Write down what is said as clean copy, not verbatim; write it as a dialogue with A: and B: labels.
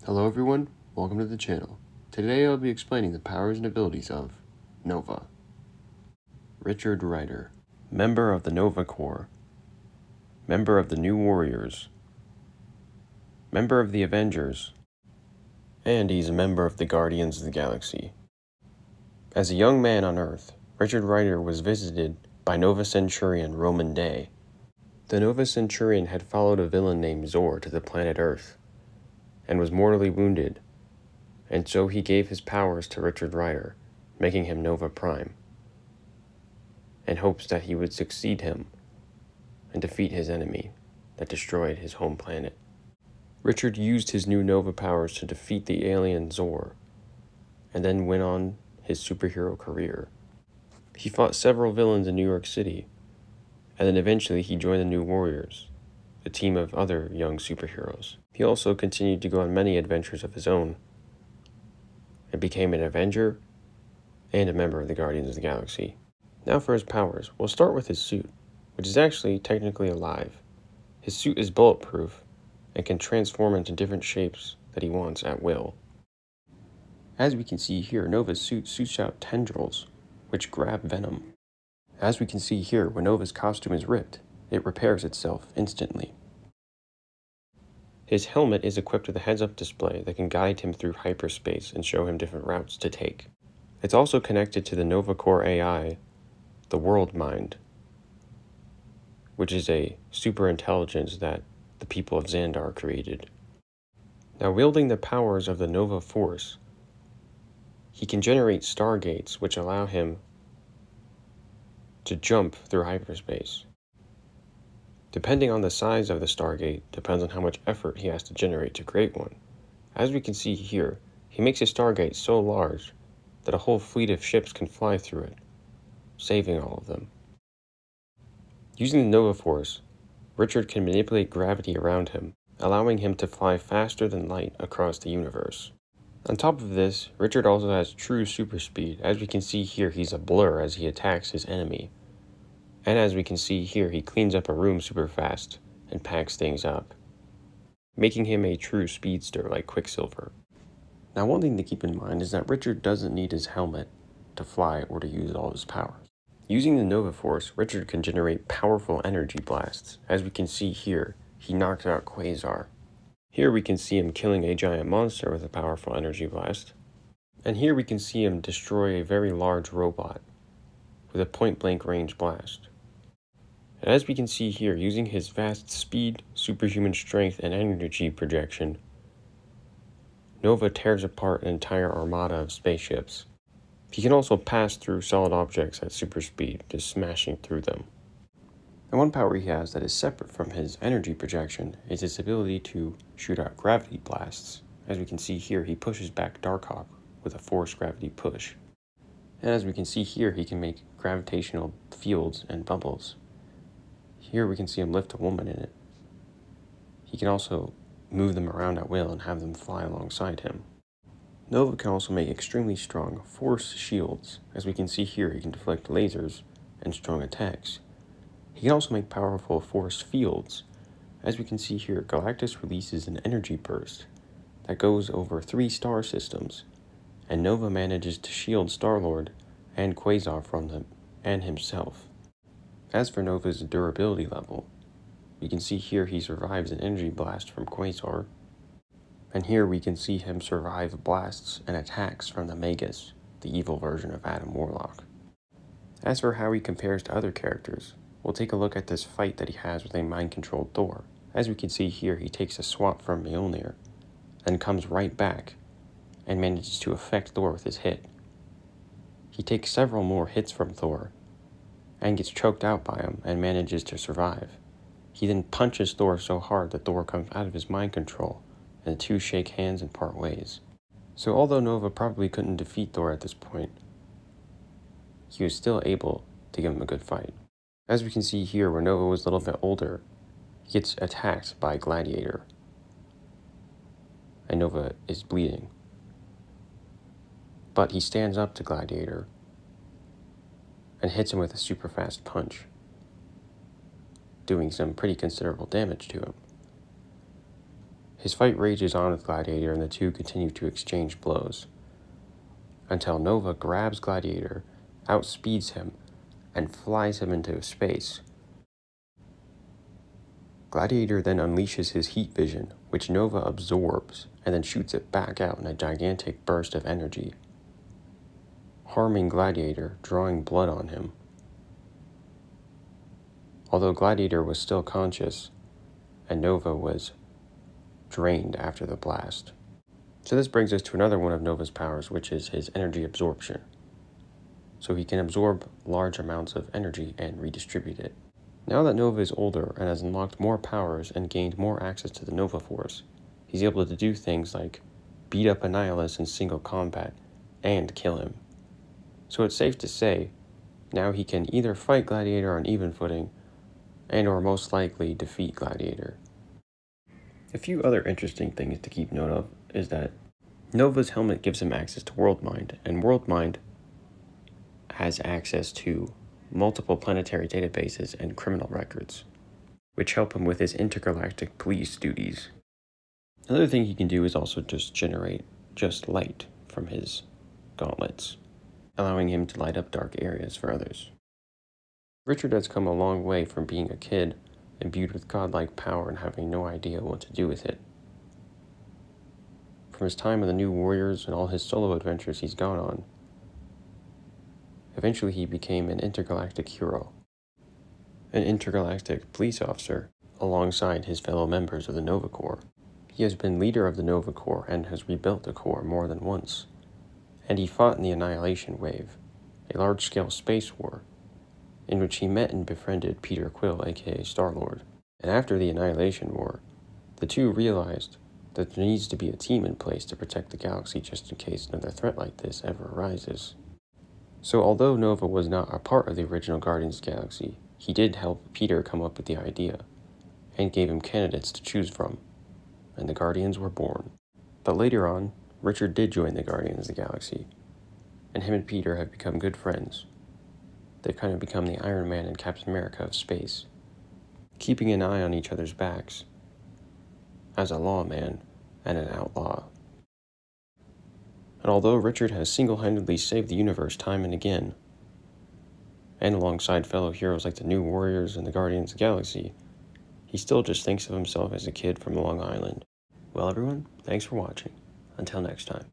A: Hello everyone, welcome to the channel. Today I'll be explaining the powers and abilities of Nova. Richard Rider, member of the Nova Corps, member of the New Warriors, member of the Avengers, and he's a member of the Guardians of the Galaxy. As a young man on Earth, Richard Rider was visited by Nova Centurion Roman Day. The Nova Centurion had followed a villain named Zor to the planet Earth and was mortally wounded, and so he gave his powers to Richard Rider, making him Nova Prime, in hopes that he would succeed him and defeat his enemy that destroyed his home planet. Richard used his new Nova powers to defeat the alien Zor, and then went on his superhero career. He fought several villains in New York City, and then eventually he joined the New Warriors, a team of other young superheroes. He also continued to go on many adventures of his own, and became an Avenger and a member of the Guardians of the Galaxy. Now for his powers. We'll start with his suit, which is actually technically alive. His suit is bulletproof and can transform into different shapes that he wants at will. As we can see here, Nova's suit shoots out tendrils, which grab Venom. As we can see here, when Nova's costume is ripped, it repairs itself instantly. His helmet is equipped with a heads-up display that can guide him through hyperspace and show him different routes to take. It's also connected to the Nova Corps AI, the World Mind, which is a super intelligence that the people of Xandar created. Now, wielding the powers of the Nova Force, he can generate stargates which allow him to jump through hyperspace. Depending on the size of the stargate, depends on how much effort he has to generate to create one. As we can see here, he makes a stargate so large that a whole fleet of ships can fly through it, saving all of them. Using the Nova Force, Richard can manipulate gravity around him, allowing him to fly faster than light across the universe. On top of this, Richard also has true super speed. As we can see here, he's a blur as he attacks his enemy. And as we can see here, he cleans up a room super fast and packs things up, making him a true speedster like Quicksilver. Now, one thing to keep in mind is that Richard doesn't need his helmet to fly or to use all his powers. Using the Nova Force, Richard can generate powerful energy blasts. As we can see here, he knocks out Quasar. Here we can see him killing a giant monster with a powerful energy blast. And here we can see him destroy a very large robot with a point-blank range blast. And as we can see here, using his vast speed, superhuman strength, and energy projection, Nova tears apart an entire armada of spaceships. He can also pass through solid objects at super speed, just smashing through them. And one power he has that is separate from his energy projection is his ability to shoot out gravity blasts. As we can see here, he pushes back Darkhawk with a forced gravity push. And as we can see here, he can make gravitational fields and bubbles. Here we can see him lift a woman in it. He can also move them around at will and have them fly alongside him. Nova can also make extremely strong force shields. As we can see here, he can deflect lasers and strong attacks. He can also make powerful force fields. As we can see here, Galactus releases an energy burst that goes over 3 star systems, and Nova manages to shield Star-Lord and Quasar from them and himself. As for Nova's durability level, we can see here he survives an energy blast from Quasar, and here we can see him survive blasts and attacks from the Magus, the evil version of Adam Warlock. As for how he compares to other characters, we'll take a look at this fight that he has with a mind-controlled Thor. As we can see here, he takes a swat from Mjolnir, then comes right back and manages to affect Thor with his hit. He takes several more hits from Thor and gets choked out by him and manages to survive. He then punches Thor so hard that Thor comes out of his mind control, and the two shake hands and part ways. So although Nova probably couldn't defeat Thor at this point, he was still able to give him a good fight. As we can see here, where Nova was a little bit older, he gets attacked by Gladiator, and Nova is bleeding. But he stands up to Gladiator and hits him with a super fast punch, doing some pretty considerable damage to him. His fight rages on with Gladiator, and the two continue to exchange blows, until Nova grabs Gladiator, outspeeds him, and flies him into space. Gladiator then unleashes his heat vision, which Nova absorbs and then shoots it back out in a gigantic burst of energy, harming Gladiator, drawing blood on him. Although Gladiator was still conscious, and Nova was drained after the blast. So this brings us to another one of Nova's powers, which is his energy absorption. So he can absorb large amounts of energy and redistribute it. Now that Nova is older and has unlocked more powers and gained more access to the Nova Force, he's able to do things like beat up Annihilus in single combat and kill him. So it's safe to say, now he can either fight Gladiator on even footing and or most likely defeat Gladiator. A few other interesting things to keep note of is that Nova's helmet gives him access to World Mind, and World Mind has access to multiple planetary databases and criminal records, which help him with his intergalactic police duties. Another thing he can do is also just generate just light from his gauntlets, allowing him to light up dark areas for others. Richard has come a long way from being a kid imbued with godlike power and having no idea what to do with it. From his time in the New Warriors and all his solo adventures he's gone on, eventually he became an intergalactic hero, an intergalactic police officer alongside his fellow members of the Nova Corps. He has been leader of the Nova Corps and has rebuilt the Corps more than once, and he fought in the Annihilation Wave, a large-scale space war, in which he met and befriended Peter Quill, aka Star-Lord. And after the Annihilation War, the two realized that there needs to be a team in place to protect the galaxy just in case another threat like this ever arises. So although Nova was not a part of the original Guardians of the Galaxy, he did help Peter come up with the idea, and gave him candidates to choose from, and the Guardians were born. But later on, Richard did join the Guardians of the Galaxy, and him and Peter have become good friends. They've kind of become the Iron Man and Captain America of space, keeping an eye on each other's backs, as a lawman and an outlaw. And although Richard has single-handedly saved the universe time and again, and alongside fellow heroes like the New Warriors and the Guardians of the Galaxy, he still just thinks of himself as a kid from Long Island. Well everyone, thanks for watching. Until next time.